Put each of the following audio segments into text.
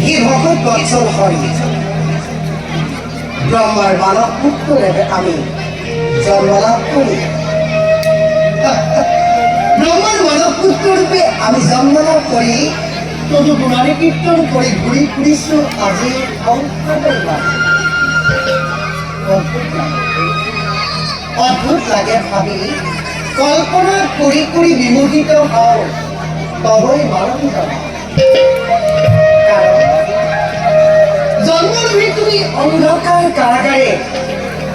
হি ভকত বৎসল হরি ব্রহ্মার মানব পুত্র আমি জন্মলাভ করি। ব্রহ্মার মানব পুত্র রূপে আমি জন্মলাভ করি, তদু গুণারে কীর্তন করি ঘুরি ঘুরিছো আজি অদ্ভুত লাগে ভাবি, কল্পনা করি করি বিমোহিত হও তবই মানব জন্ম। জন্মভূমি তুমি অন্ধকার কারাগারে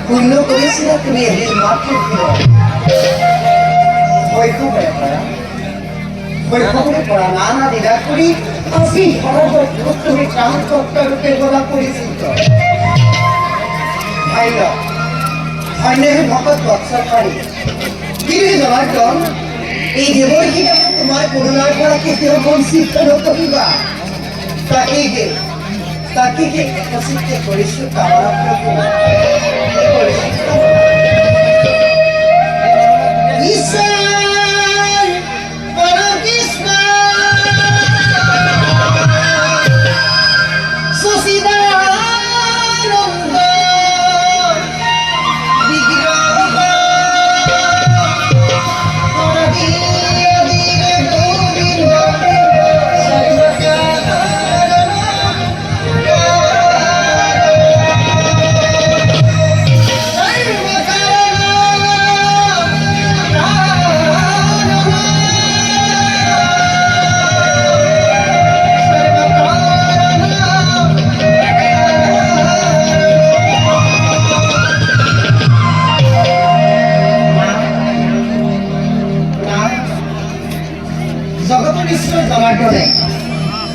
পূর্ণ করেছিলে তুমি এদিন মাত্র শৈশবের পড়া নানা দ্বিধা করি আসি তুমি ত্রাণকর্তা রূপে গলা পরিচিত। ভকত বৎসলকারী গৃহে জনার্দন, এই দেবর্ষীকে তোমার করুণার দ্বারা কেউ বঞ্চিত নকরিবা। তাকে একচিত্তে করিছো কামনা প্রভু।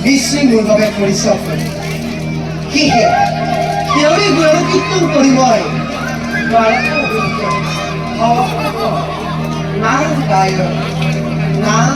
বিশ্বই মোৰ বাবে পৰিচয় কৰে, সেয়ে তেওঁৰে গুণ কীৰ্তন কৰিবই নাম গায় নাম